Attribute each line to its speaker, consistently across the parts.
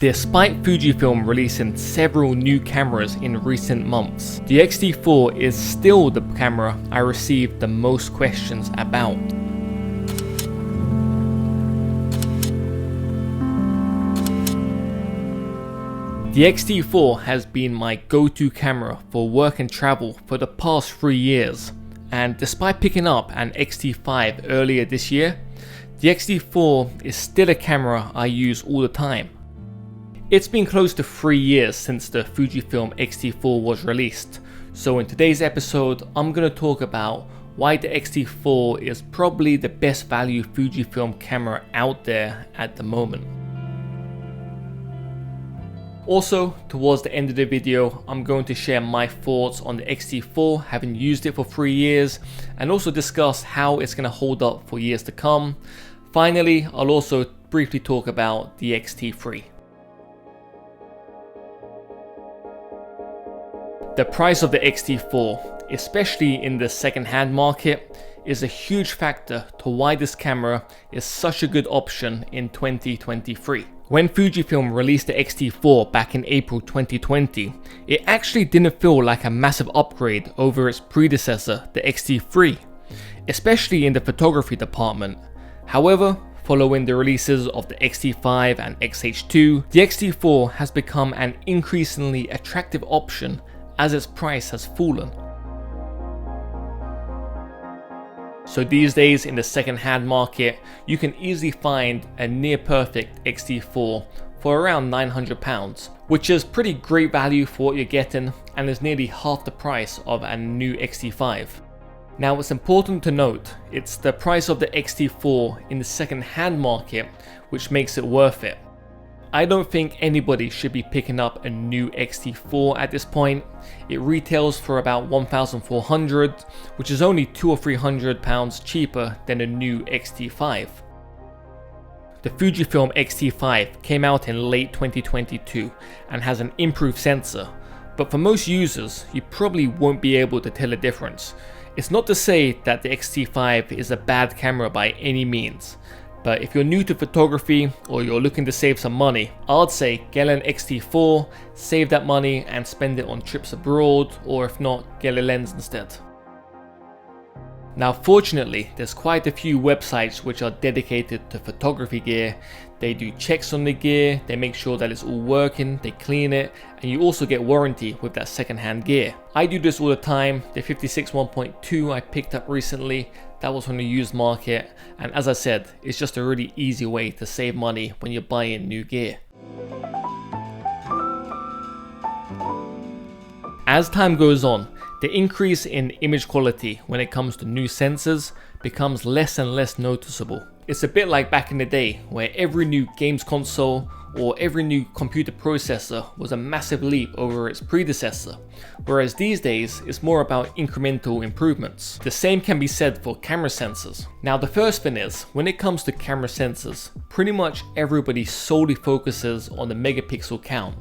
Speaker 1: Despite Fujifilm releasing several new cameras in recent months, the X-T4 is still the camera I received the most questions about. The X-T4 has been my go-to camera for work and travel for the past 3 years, and despite picking up an X-T5 earlier this year, the X-T4 is still a camera I use all the time. It's been close to 3 years since the Fujifilm X-T4 was released, so in today's episode I'm going to talk about why the X-T4 is probably the best value Fujifilm camera out there at the moment. Also, towards the end of the video, I'm going to share my thoughts on the X-T4, having used it for 3 years, and also discuss how it's going to hold up for years to come. Finally, I'll also briefly talk about the X-T3. The price of the X-T4, especially in the second-hand market, is a huge factor to why this camera is such a good option in 2023. When Fujifilm released the X-T4 back in April 2020, it actually didn't feel like a massive upgrade over its predecessor, the X-T3, especially in the photography department. However, following the releases of the X-T5 and X-H2, the X-T4 has become an increasingly attractive option as its price has fallen. So these days in the second-hand market, you can easily find a near perfect X-T4 for around £900, which is pretty great value for what you're getting and is nearly half the price of a new X-T5. Now it's important to note, it's the price of the X-T4 in the second-hand market which makes it worth it. I don't think anybody should be picking up a new X-T4 at this point. It retails for about £1,400, which is only £200 or £300 cheaper than a new X-T5. The Fujifilm X-T5 came out in late 2022 and has an improved sensor, but for most users you probably won't be able to tell a difference. It's not to say that the X-T5 is a bad camera by any means. But if you're new to photography or you're looking to save some money, I'd say get an X-T4, save that money and spend it on trips abroad, or if not, get a lens instead. Now fortunately, there's quite a few websites which are dedicated to photography gear. They do checks on the gear, they make sure that it's all working, they clean it, and you also get warranty with that second-hand gear. I do this all the time. The 56 1.2 I picked up recently, that was from the used market, and as I said, it's just a really easy way to save money when you're buying new gear. As time goes on, the increase in image quality when it comes to new sensors becomes less and less noticeable. It's a bit like back in the day where every new games console or every new computer processor was a massive leap over its predecessor, whereas these days it's more about incremental improvements. The same can be said for camera sensors. Now the first thing is, when it comes to camera sensors, pretty much everybody solely focuses on the megapixel count,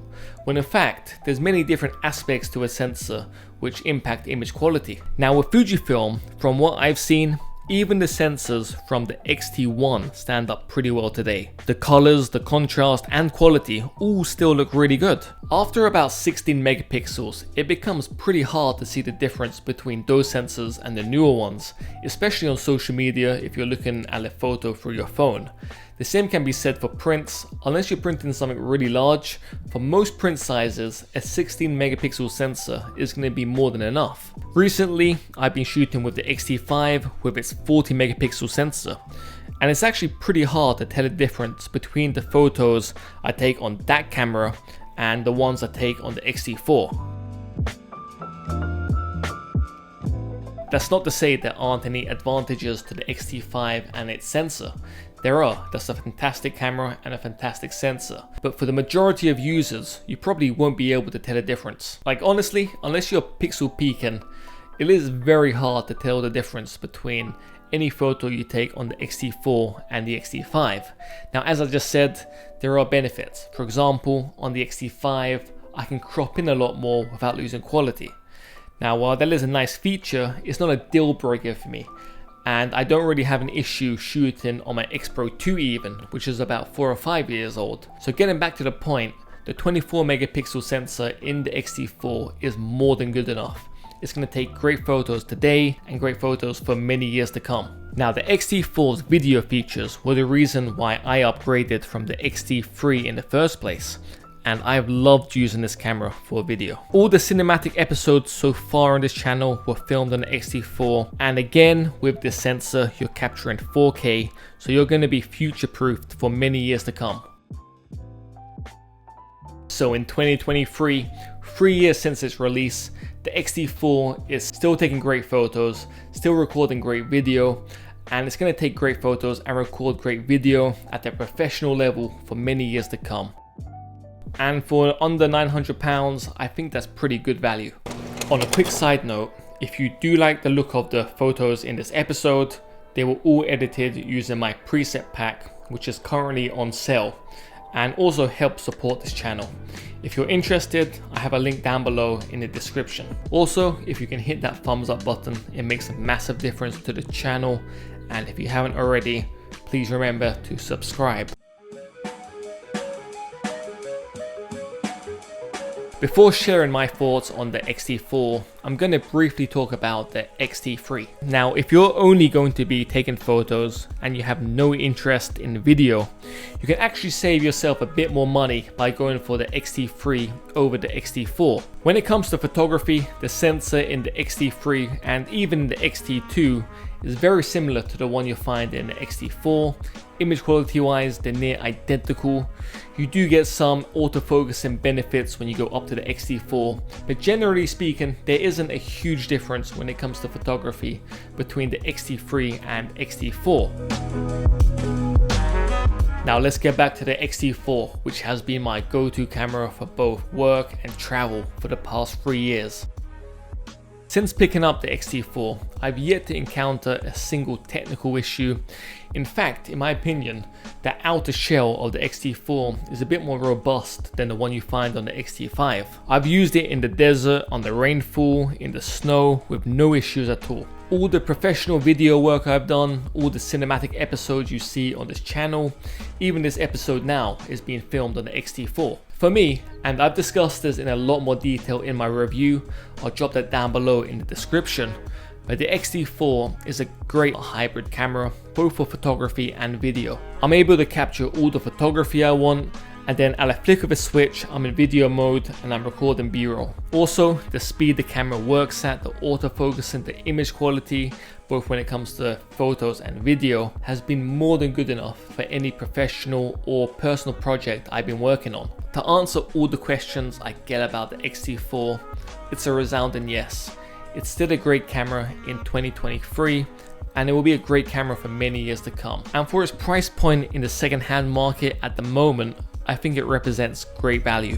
Speaker 1: when in fact there's many different aspects to a sensor which impact image quality. Now with Fujifilm, from what I've seen, even the sensors from the X-T1 stand up pretty well today. The colors, the contrast and quality all still look really good. After about 16 megapixels, it becomes pretty hard to see the difference between those sensors and the newer ones, especially on social media if you're looking at a photo through your phone. The same can be said for prints. Unless you're printing something really large, for most print sizes, a 16 megapixel sensor is going to be more than enough. Recently, I've been shooting with the X-T5 with its 40 megapixel sensor, and it's actually pretty hard to tell the difference between the photos I take on that camera and the ones I take on the X-T4. That's not to say there aren't any advantages to the X-T5 and its sensor. There are. That's a fantastic camera and a fantastic sensor. But for the majority of users, you probably won't be able to tell a difference. Like honestly, unless you're pixel peeking, it is very hard to tell the difference between any photo you take on the X-T4 and the X-T5. Now as I just said, there are benefits. For example, on the X-T5, I can crop in a lot more without losing quality. Now while that is a nice feature, it's not a deal breaker for me. and I don't really have an issue shooting on my X Pro 2 even, which is about 4 or 5 years old. So getting back to the point, the 24 megapixel sensor in the X-T4 is more than good enough. It's going to take great photos today and great photos for many years to come. Now the X-T4's video features were the reason why I upgraded from the X-T3 in the first place, and I've loved using this camera for video. All the cinematic episodes so far on this channel were filmed on the X-T4, and again with this sensor you're capturing 4K, so you're going to be future-proofed for many years to come. So in 2023, 3 years since its release, the X-T4 is still taking great photos, still recording great video, and it's going to take great photos and record great video at a professional level for many years to come. And for under £900, I think that's pretty good value. On a quick side note, if you do like the look of the photos in this episode, they were all edited using my preset pack, which is currently on sale, and also help support this channel. If you're interested, I have a link down below in the description. Also, if you can hit that thumbs up button, it makes a massive difference to the channel, and if you haven't already, please remember to subscribe. Before sharing my thoughts on the X-T4, I'm going to briefly talk about the X-T3. Now, if you're only going to be taking photos and you have no interest in video, you can actually save yourself a bit more money by going for the X-T3 over the X-T4. When it comes to photography, the sensor in the X-T3 and even the X-T2 is very similar to the one you find in the X-T4. Image quality wise, they're near identical. You do get some autofocusing benefits when you go up to the X-T4, but generally speaking, there isn't a huge difference when it comes to photography between the X-T3 and X-T4. Now let's get back to the X-T4, which has been my go-to camera for both work and travel for the past 3 years. Since picking up the X-T4, I've yet to encounter a single technical issue. In fact, in my opinion, the outer shell of the X-T4 is a bit more robust than the one you find on the X-T5. I've used it in the desert, on the rainfall, in the snow, with no issues at all. All the professional video work I've done, all the cinematic episodes you see on this channel, even this episode now is being filmed on the X-T4. For me, and I've discussed this in a lot more detail in my review, I'll drop that down below in the description, but the X-T4 is a great hybrid camera, both for photography and video. I'm able to capture all the photography I want, and then at a flick of a switch, I'm in video mode and I'm recording B-roll. Also, the speed the camera works at, the autofocusing, the image quality, both when it comes to photos and video, has been more than good enough for any professional or personal project I've been working on. To answer all the questions I get about the X-T4, it's a resounding yes. It's still a great camera in 2023, and it will be a great camera for many years to come. And for its price point in the second-hand market at the moment, I think it represents great value.